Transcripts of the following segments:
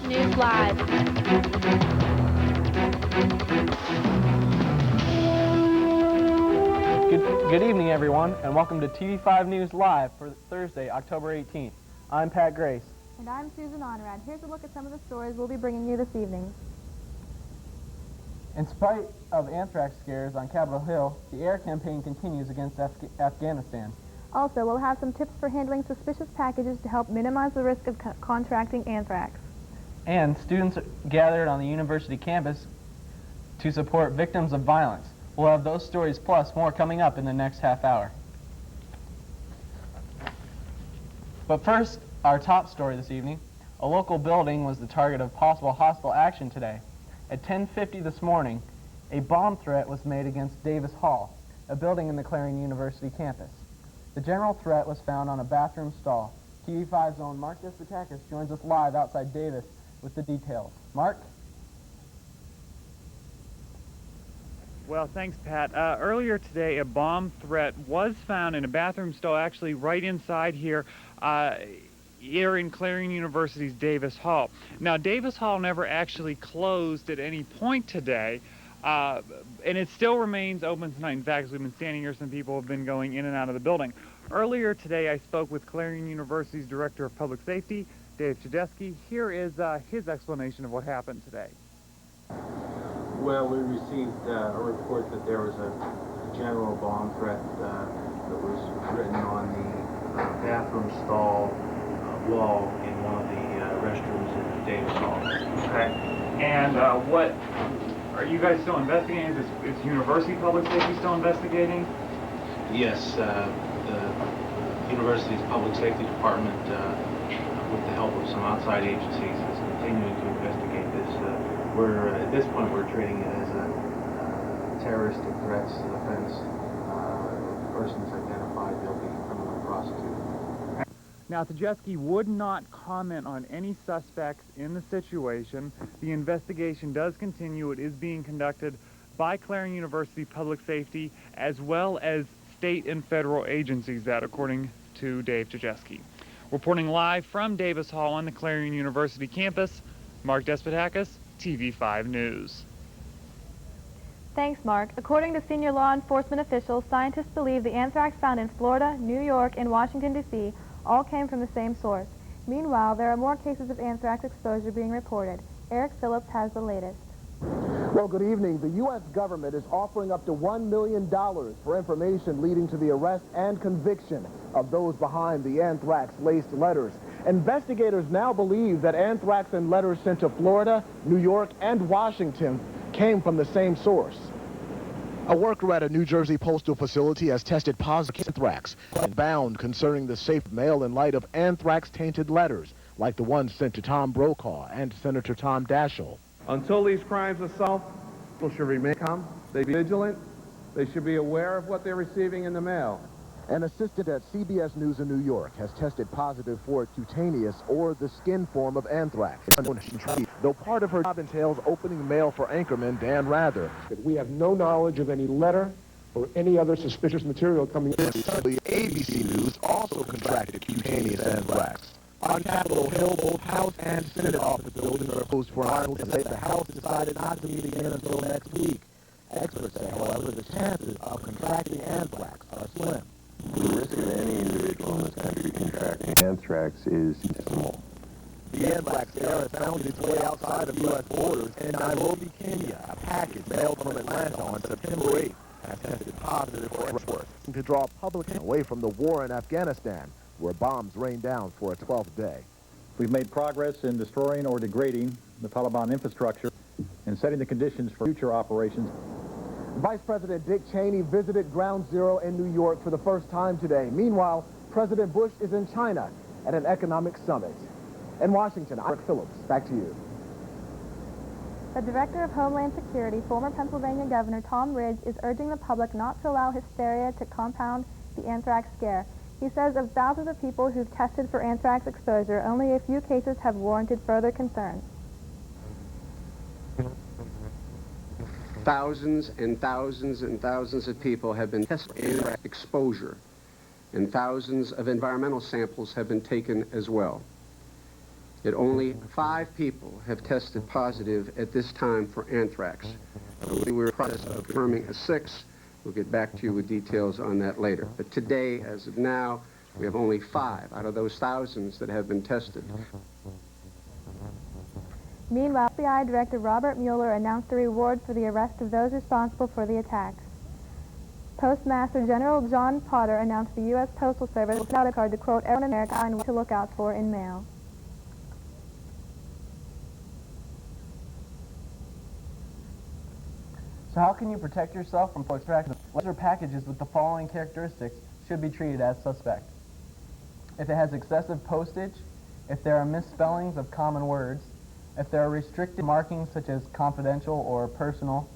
News Live. Good evening, everyone, and welcome to TV5 News Live for Thursday, October 18th. I'm Pat Grace. And I'm Susan Onrad. Here's a look at some of the stories we'll be bringing you this evening. In spite of anthrax scares on Capitol Hill, the air campaign continues against Afghanistan. Also, we'll have some tips for handling suspicious packages to help minimize the risk of contracting anthrax. And students gathered on the university campus to support victims of violence. We'll have those stories plus more coming up in the next half hour. But first, our top story this evening. A local building was the target of possible hostile action today. At 10:50 this morning, a bomb threat was made against Davis Hall, a building in the Clarion University campus. The general threat was found on a bathroom stall. TV5's own Mark Despotakis joins us live outside Davis with the details. Mark? Well, thanks, Pat. Earlier today, a bomb threat was found in a bathroom stall, actually right inside here, here in Clarion University's Davis Hall. Now, Davis Hall never actually closed at any point today, and it still remains open tonight. In fact, as we've been standing here, some people have been going in and out of the building. Earlier today, I spoke with Clarion University's Director of Public Safety, Dave Chudesky. Here is his explanation of what happened today. Well, we received a report that there was a general bomb threat that was written on the bathroom stall wall in one of the restrooms in Davis Hall. Okay. And what are you guys still investigating? Is University Public Safety still investigating? Yes, the university's public safety department, with the help of some outside agencies, is continuing to investigate this. At this point, we're treating it as a terroristic threats offense. If the person is identified, they'll be criminally prosecuted. Now, Chudesky would not comment on any suspects in the situation. The investigation does continue. It is being conducted by Clarion University Public Safety as well as state and federal agencies, that according to Dave Chudesky. Reporting live from Davis Hall on the Clarion University campus, Mark Despotakis, TV5 News. Thanks, Mark. According to senior law enforcement officials, scientists believe the anthrax found in Florida, New York, and Washington, D.C. all came from the same source. Meanwhile, there are more cases of anthrax exposure being reported. Eric Phillips has the latest. Well, good evening. The U.S. government is offering up to $1 million for information leading to the arrest and conviction of those behind the anthrax-laced letters. Investigators now believe that anthrax and letters sent to Florida, New York, and Washington came from the same source. A worker at a New Jersey postal facility has tested positive anthrax and bound concerning the safe mail in light of anthrax-tainted letters, like the ones sent to Tom Brokaw and Senator Tom Daschle. Until these crimes are solved, people should remain calm. They be vigilant. They should be aware of what they're receiving in the mail. An assistant at CBS News in New York has tested positive for cutaneous or the skin form of anthrax, though part of her job entails opening mail for anchorman Dan Rather. We have no knowledge of any letter or any other suspicious material coming in. The ABC News also contracted cutaneous anthrax. On Capitol Hill, both House and Senate office buildings are closed for an hour to say the House decided not to meet again until next week. Experts say, however, the chances of contracting anthrax are slim. The risk of any individual in this country contracting anthrax is small. The anthrax scare has found its way outside of U.S. borders. In Nairobi, Kenya, a package mailed from Atlanta on September 8th has tested positive for exports to draw public attention away from the war in Afghanistan, where bombs rained down for a 12th day. We've made progress in destroying or degrading the Taliban infrastructure and setting the conditions for future operations. Vice President Dick Cheney visited Ground Zero in New York for the first time today. Meanwhile, President Bush is in China at an economic summit. In Washington, Eric Phillips, back to you. The Director of Homeland Security, former Pennsylvania Governor Tom Ridge, is urging the public not to allow hysteria to compound the anthrax scare. He says of thousands of people who've tested for anthrax exposure, only a few cases have warranted further concern. Thousands and thousands and thousands of people have been tested for anthrax exposure, and thousands of environmental samples have been taken as well. Yet only 5 people have tested positive at this time for anthrax. We're in the process of confirming a 6th. We'll get back to you with details on that later. But today, as of now, we have only 5 out of those thousands that have been tested. Meanwhile, FBI Director Robert Mueller announced a reward for the arrest of those responsible for the attacks. Postmaster General John Potter announced the U.S. Postal Service will send out a card to quote everyone in America and what to look out for in mail. So how can you protect yourself from extraction? Letters or packages with the following characteristics should be treated as suspect. If it has excessive postage, if there are misspellings of common words, if there are restricted markings such as confidential or personal,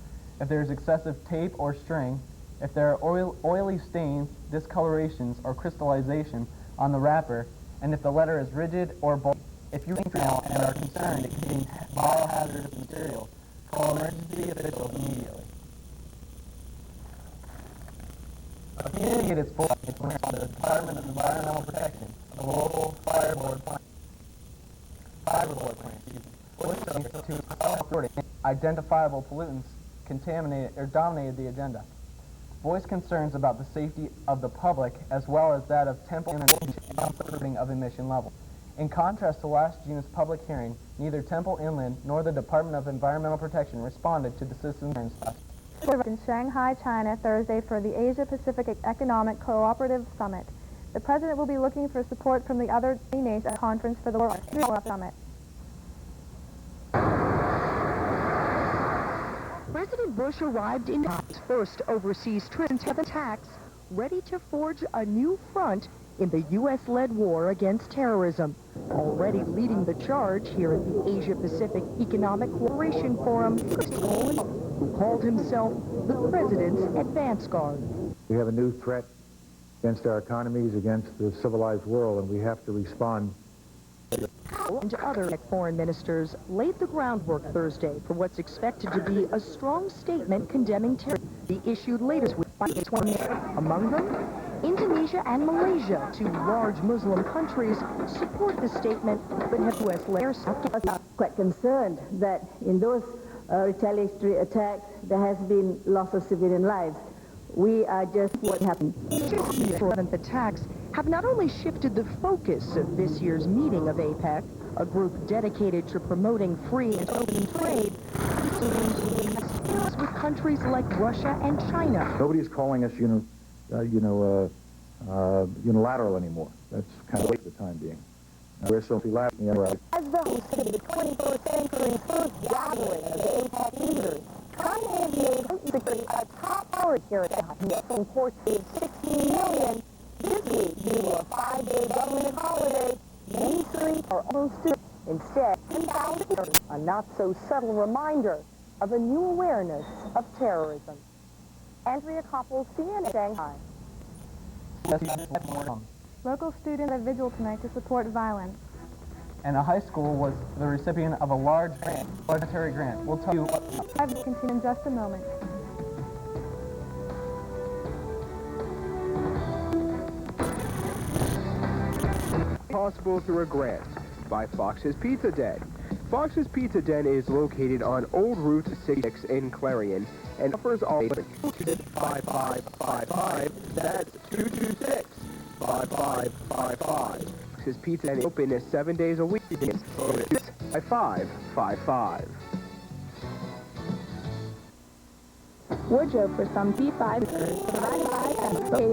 if there is excessive tape or string, if there are oily stains, discolorations, or crystallization on the wrapper, and if the letter is rigid or bulky. If you email and are concerned it contains biohazardous material, call emergency officials immediately. A community at its full is when the Department of Environmental Protection, the local fire board plant, identifiable pollutants contaminated or dominated the agenda. Voiced concerns about the safety of the public as well as that of Temple Inland of emission levels. In contrast to last June's public hearing, neither Temple Inland nor the Department of Environmental Protection responded to the citizens' concerns. In Shanghai, China, Thursday for the Asia-Pacific Economic Cooperative Summit. The president will be looking for support from the other nations at a conference for the World Summit. President Bush arrived in his first overseas trip since the attacks, ready to forge a new front in the U.S.-led war against terrorism. Already leading the charge here at the Asia-Pacific Economic Cooperation Forum, who called himself the President's advance guard. We have a new threat against our economies, against the civilized world, and we have to respond. And other foreign ministers laid the groundwork Thursday for what's expected to be a strong statement condemning terror. Be issued later by among them, Indonesia and Malaysia, 2 large Muslim countries, support the statement, but have U.S. layers. Quite concerned that in those retaliatory attacks there has been loss of civilian lives. We are just what happened. The attacks have not only shifted the focus of this year's meeting of APEC, a group dedicated to promoting free and open trade, with countries like Russia and China. Nobody's calling us unilateral anymore. That's kind of late for the time being. We're so laughing at As the host of the 21st century's first gathering of the APEC leaders, China and the security are top priority here at APEC. From ports of 16 million this week due to a 5-day government holiday. Many streets are almost due. Instead, 10,000 a not-so-subtle reminder of a new awareness of terrorism. Andrea Koppel, CNN, Shanghai. Local students had a vigil tonight to support violence. And a high school was the recipient of a large monetary grant. We'll tell you what. I will continue in just a moment. Possible through a grant by Fox's Pizza Den. Fox's Pizza Den is located on Old Route 66 in Clarion and offers all 5555. That's 226-5555. Fox's Pizza Den is open 7 days a week. 5555. Wardrobe for some P5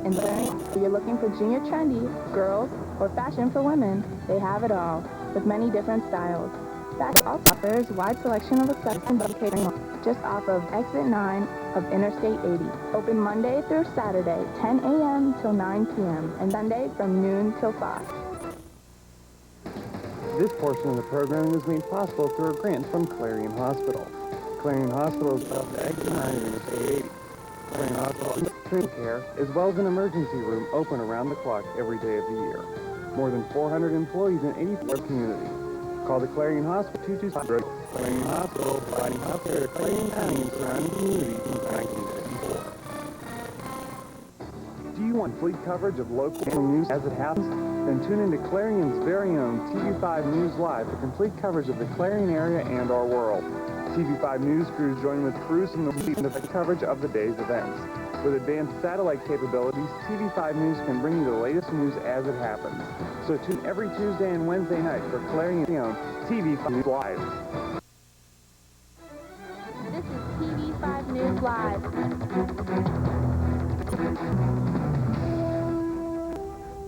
and wearing. If you're looking for junior trendy, girls, or fashion for women, they have it all, with many different styles. Fashion also offers wide selection of accessories and catering just off of Exit 9 of Interstate 80. Open Monday through Saturday, 10 a.m. till 9 p.m., and Sunday from noon till 5. This portion of the program was made possible through a grant from Clarion Hospital. Clarion Hospital is off Exit 9 of Interstate 80. Clarion Hospital treatment care, as well as an emergency room open around the clock every day of the year. More than 400 employees in 84 community. Call the Clarion Hospital 225. Clarion Hospital, providing healthcare to Clarion County and surrounding communities since 1954. Do you want fleet coverage of local news as it happens? then tune into Clarion's very own TV5 News Live for complete coverage of the Clarion area and our world. TV5 News crews join with crews from the week in the coverage of the day's events. With advanced satellite capabilities, TV5 News can bring you the latest news as it happens. So tune every Tuesday and Wednesday night for Clarion's own TV5 News Live. This is TV5 News Live.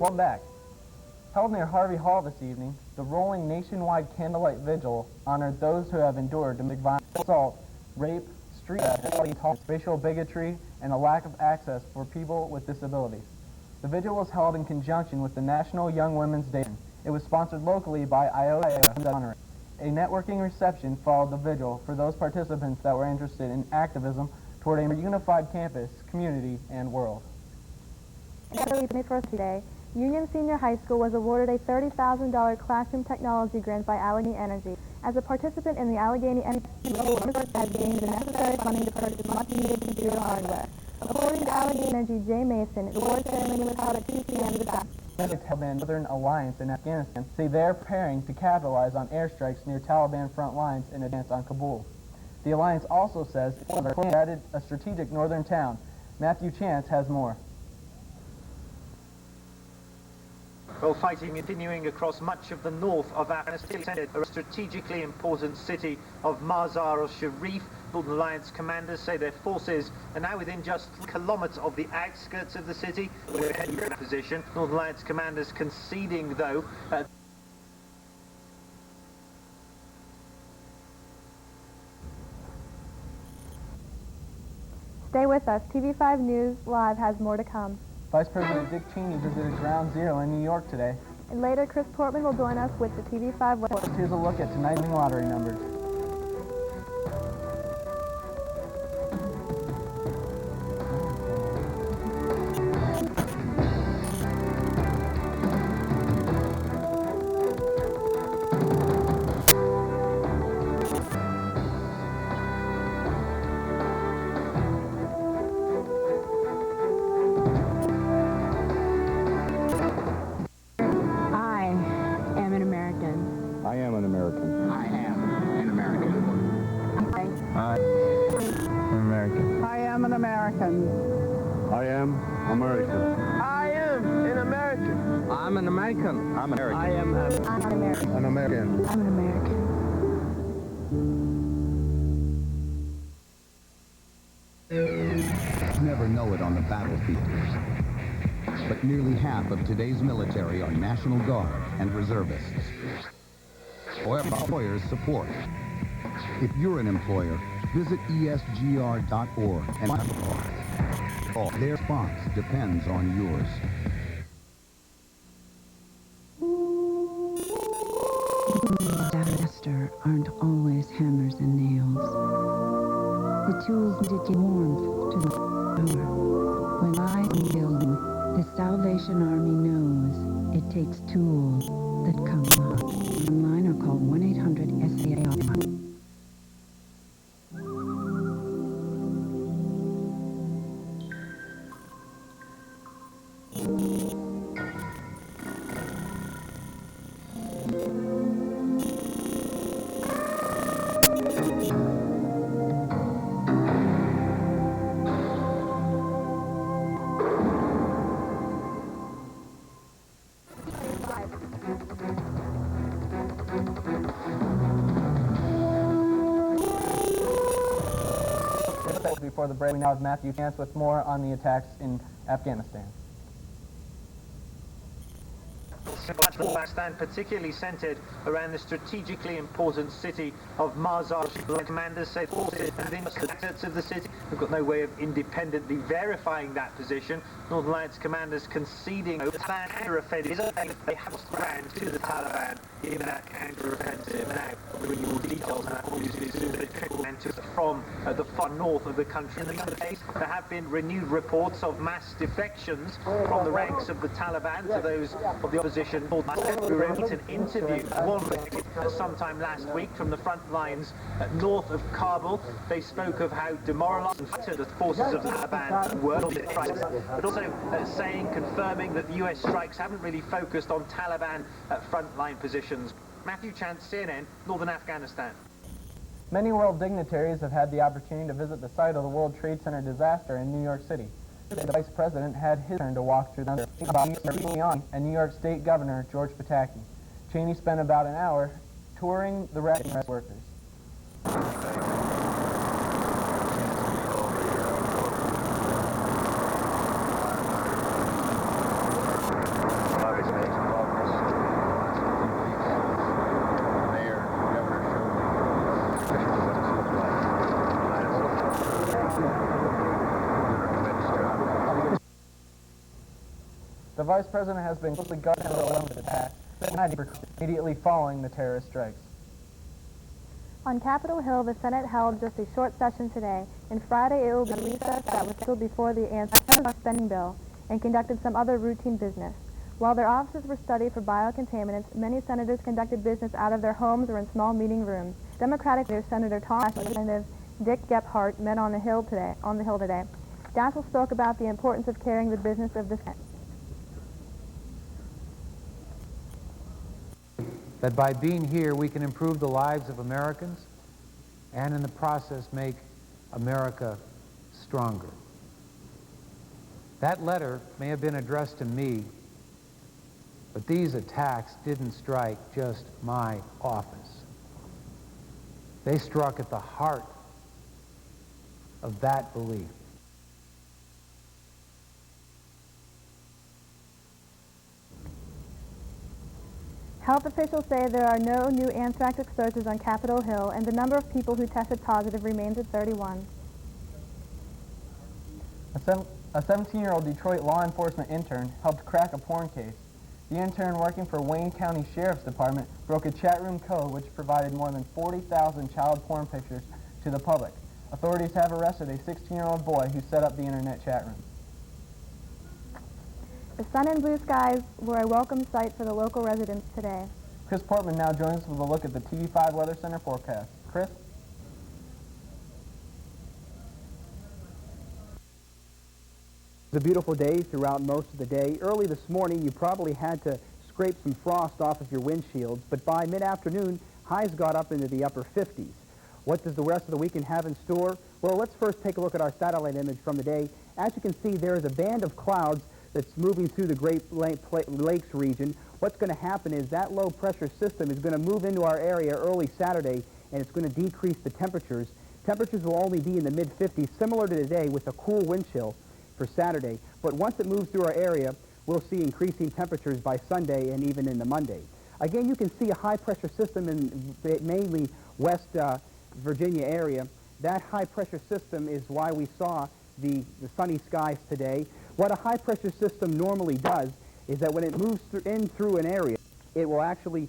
Welcome back. Held near Harvey Hall this evening, the rolling nationwide candlelight vigil honored those who have endured domestic violence, assault, rape, street intolerance, racial bigotry, and a lack of access for people with disabilities. The vigil was held in conjunction with the National Young Women's Day. It was sponsored locally by IOA. A networking reception followed the vigil for those participants that were interested in activism toward a unified campus, community, and world. Early May 1st today, Union Senior High School was awarded a $30,000 classroom technology grant by Allegheny Energy. As a participant in the Allegheny Energy has gained the necessary funding to purchase much-needed computer hardware. According to Allegheny Energy, Jay Mason, the award ceremony was held at 2 p.m. this afternoon. The Northern Alliance in Afghanistan say they're preparing to capitalize on airstrikes near Taliban front lines in advance on Kabul. The alliance also says it's added a strategic northern town. Matthew Chance has more. Well, fighting continuing across much of the north of Afghanistan, a strategically important city of Mazar-al-Sharif. Northern Alliance commanders say their forces are now within just kilometers of the outskirts of the city. We're heading in position. Northern Alliance commanders conceding, though, Stay with us. TV5 News Live has more to come. Vice President Dick Cheney visited Ground Zero in New York today. And later, Chris Portman will join us with the TV5 West. Here's a look at tonight's lottery numbers. Never know it on the battlefield. But nearly half of today's military are National Guard and reservists. Or employers support. If you're an employer, visit esgr.org and their response depends on yours. Disaster aren't always hammers and nails. The tools needed give warmth to the power. When I am building, the Salvation Army knows it takes tools that come up. Online or call 1-800-SAR. Before the break, we now have Matthew Chance with more on the attacks in Afghanistan. Pakistan, particularly centered around the strategically important city of Mazar. Commanders say forces within the outskirts of the city have got no way of independently verifying that position. Northern Alliance commanders conceding the Taliban counter-offensive. They have lost ground to the Taliban in that counter-offensive. Now, I'll bring you more details on that obviously as soon as they trickle into from the far north of the country. In the other days, there have been renewed reports of mass defections from the ranks of the Taliban to those of the opposition. We were able to interview one sometime last week from the front lines north of Kabul. They spoke of how demoralized and flattered the forces of the Taliban were, but also confirming that the US strikes haven't really focused on Taliban frontline positions. Matthew Chance, CNN, Northern Afghanistan. Many world dignitaries have had the opportunity to visit the site of the World Trade Center disaster in New York City. The Vice President had his turn to walk through them, and New York State Governor George Pataki. Cheney spent about an hour touring the rescue workers. The Vice President has been closely guarding the attack, immediately following the terrorist strikes. On Capitol Hill, the Senate held just a short session today, and Friday it will be a recess that was scheduled before the anti-terrorist spending bill, and conducted some other routine business. While their offices were studied for biocontaminants, many senators conducted business out of their homes or in small meeting rooms. Democratic leader Senator Tom and Representative Dick Gephardt met on the Hill today. Dassel spoke about the importance of carrying the business of the Senate. That by being here we can improve the lives of Americans and in the process make America stronger. That letter may have been addressed to me, but these attacks didn't strike just my office. They struck at the heart of that belief. Health officials say there are no new anthrax exposures on Capitol Hill, and the number of people who tested positive remains at 31. A 17-year-old Detroit law enforcement intern helped crack a porn case. The intern working for Wayne County Sheriff's Department broke a chat room code which provided more than 40,000 child porn pictures to the public. Authorities have arrested a 16-year-old boy who set up the internet chat room. The sun and blue skies were a welcome sight for the local residents today. Chris Portman now joins us with a look at the TV5 Weather Center forecast. Chris? It's a beautiful day throughout most of the day. Early this morning, you probably had to scrape some frost off of your windshields, but by mid-afternoon, highs got up into the upper 50s. What does the rest of the weekend have in store? Well, let's first take a look at our satellite image from the day. As you can see, there is a band of clouds that's moving through the Great Lakes region. What's going to happen is that low pressure system is going to move into our area early Saturday, and it's going to decrease the temperatures. Temperatures will only be in the mid-50s, similar to today, with a cool wind chill for Saturday. But once it moves through our area, we'll see increasing temperatures by Sunday and even into Monday. Again, you can see a high pressure system in mainly West Virginia area. That high pressure system is why we saw the sunny skies today. What a high pressure system normally does is that when it moves through an area, it will actually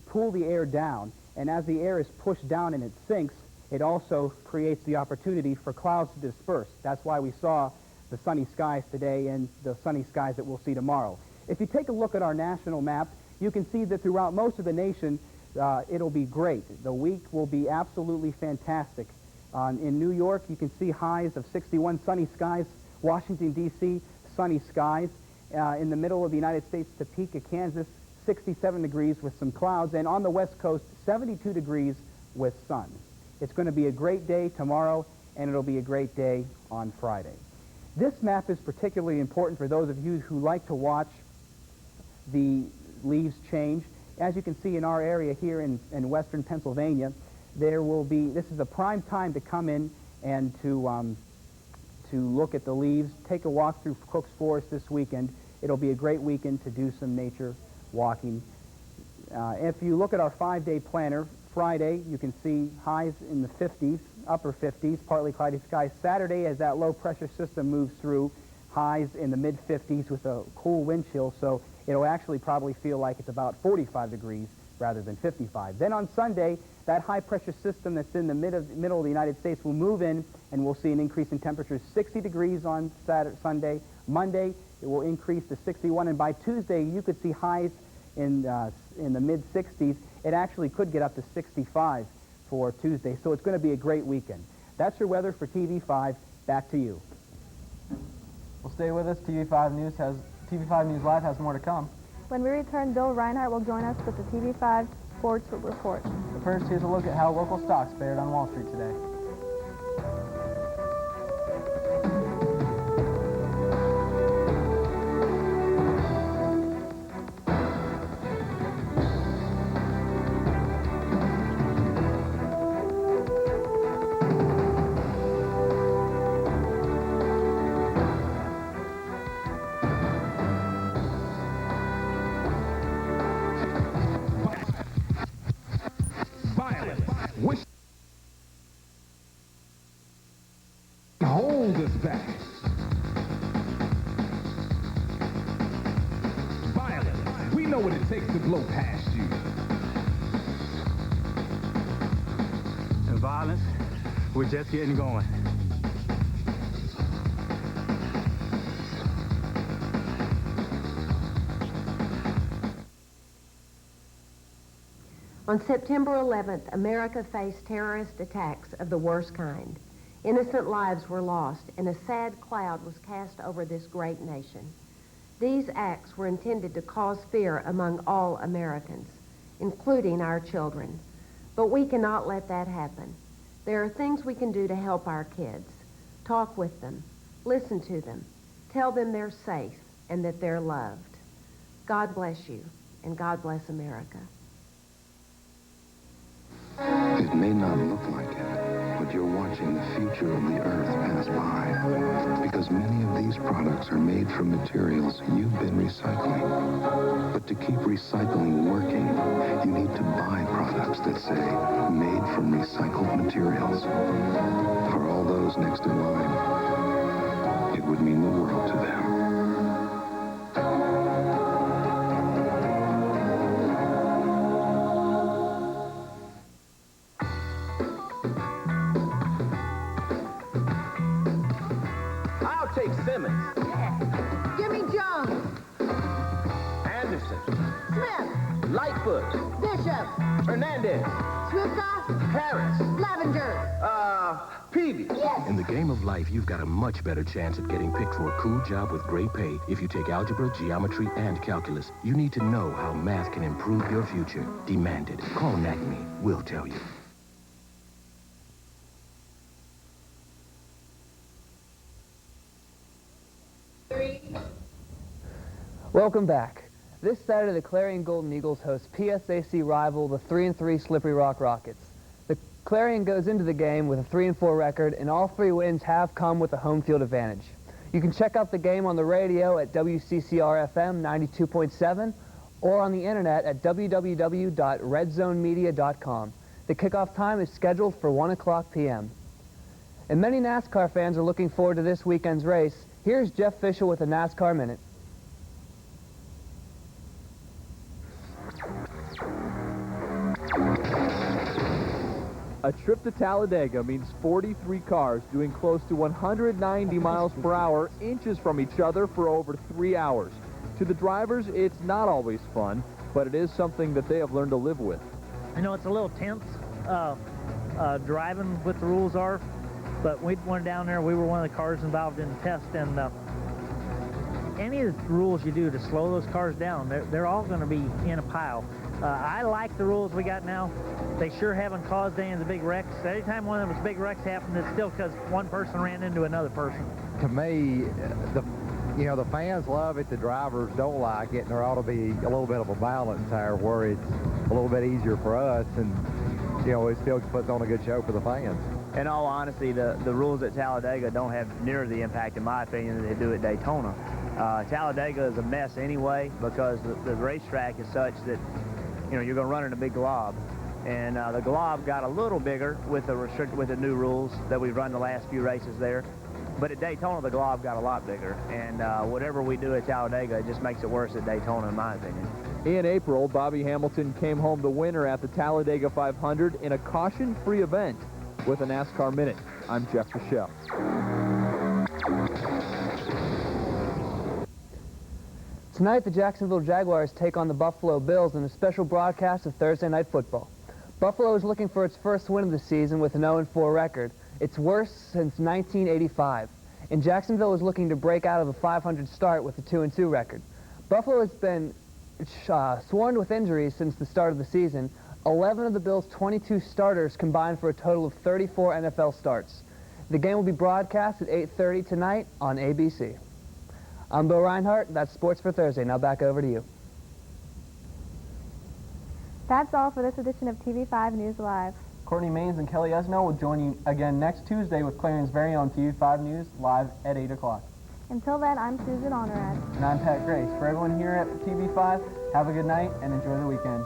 pull the air down, and as the air is pushed down and it sinks, it also creates the opportunity for clouds to disperse. That's why we saw the sunny skies today and the sunny skies that we'll see tomorrow. If you take a look at our national map, you can see that throughout most of the nation, it'll be great. The week will be absolutely fantastic. In New York, you can see highs of 61 sunny skies. Washington, D.C., sunny skies. In the middle of the United States, Topeka, Kansas, 67 degrees with some clouds. And on the West Coast, 72 degrees with sun. It's going to be a great day tomorrow, and it'll be a great day on Friday. This map is particularly important for those of you who like to watch the leaves change. As you can see in our area here in western Pennsylvania, this is a prime time to come in and to look at the leaves. Take a walk through Cook's Forest this weekend. It'll be a great weekend to do some nature walking. If you look at our 5-day planner, Friday you can see highs in the 50s, upper 50s, partly cloudy skies. Saturday, as that low pressure system moves through, highs in the mid-50s with a cool wind chill, so it'll actually probably feel like it's about 45 degrees rather than 55. Then on Sunday, that high pressure system that's in the middle of the United States will move in, and we'll see an increase in temperatures. 60 degrees on Sunday. Monday, it will increase to 61, and by Tuesday, you could see highs in the mid-60s. It actually could get up to 65 for Tuesday, so it's going to be a great weekend. That's your weather for TV5. Back to you. Well, stay with us. TV5 News Live has more to come. When we return, Bill Reinhart will join us with the TV5 Sports Report. But first, here's a look at how local stocks fared on Wall Street today. Hold us back. Violence. We know what it takes to blow past you. And violence, we're just getting going. On September 11th, America faced terrorist attacks of the worst kind. Innocent lives were lost, and a sad cloud was cast over this great nation. These acts were intended to cause fear among all Americans, including our children. But we cannot let that happen. There are things we can do to help our kids. Talk with them, listen to them, tell them they're safe and that they're loved. God bless you, and God bless America. It may not look like it, but you're watching the future of the Earth pass by. Because many of these products are made from materials you've been recycling. But to keep recycling working, you need to buy products that say, made from recycled materials. For all those next in line, it would mean the world to them. Simmons. Yeah. Give me Jones. Anderson. Smith. Lightfoot. Bishop. Hernandez. Swifta. Harris. Lavender. Peavy. Yes. In the game of life, you've got a much better chance at getting picked for a cool job with great pay if you take algebra, geometry, and calculus. You need to know how math can improve your future. Demand it. Call Acme. We'll tell you. Welcome back. This Saturday, the Clarion Golden Eagles host PSAC rival, the 3-3 Slippery Rock Rockets. The Clarion goes into the game with a 3-4 record, and all 3 wins have come with a home field advantage. You can check out the game on the radio at WCCR-FM 92.7 or on the internet at www.redzonemedia.com. The kickoff time is scheduled for 1 o'clock p.m. And many NASCAR fans are looking forward to this weekend's race. Here's Jeff Fischel with a NASCAR Minute. A trip to Talladega means 43 cars doing close to 190 miles per hour, inches from each other for over 3 hours. To the drivers, it's not always fun, but it is something that they have learned to live with. You know, it's a little tense driving what the rules are, but we went down there. We were one of the cars involved in the test, and any of the rules you do to slow those cars down, they're all going to be in a pile. I like the rules we got now. They sure haven't caused any of the big wrecks. Anytime one of those big wrecks happened, it's still because one person ran into another person. To me, the fans love it, the drivers don't like it, and there ought to be a little bit of a balance there where it's a little bit easier for us, and it still puts on a good show for the fans. In all honesty, the rules at Talladega don't have near the impact, in my opinion, that they do at Daytona. Talladega is a mess anyway because the racetrack is such that you're going to run in a big glob, and the glob got a little bigger with the new rules that we've run the last few races there. But at Daytona, the glob got a lot bigger, and whatever we do at Talladega, it just makes it worse at Daytona, in my opinion. In April, Bobby Hamilton came home the winner at the Talladega 500 in a caution-free event. With a NASCAR Minute, I'm Jeff Fischel. It's Tonight, the Jacksonville Jaguars take on the Buffalo Bills in a special broadcast of Thursday Night Football. Buffalo is looking for its first win of the season with an 0-4 record. It's worst since 1985. And Jacksonville is looking to break out of a 500 start with a 2-2 record. Buffalo has been swarmed with injuries since the start of the season. 11 of the Bills' 22 starters combined for a total of 34 NFL starts. The game will be broadcast at 8:30 tonight on ABC. I'm Bill Reinhart. That's Sports for Thursday. Now back over to you. That's all for this edition of TV5 News Live. Courtney Maines and Kelly Esno will join you again next Tuesday with Clarion's very own TV5 News live at 8 o'clock. Until then, I'm Susan Honorad. And I'm Pat Grace. For everyone here at TV5, have a good night and enjoy the weekend.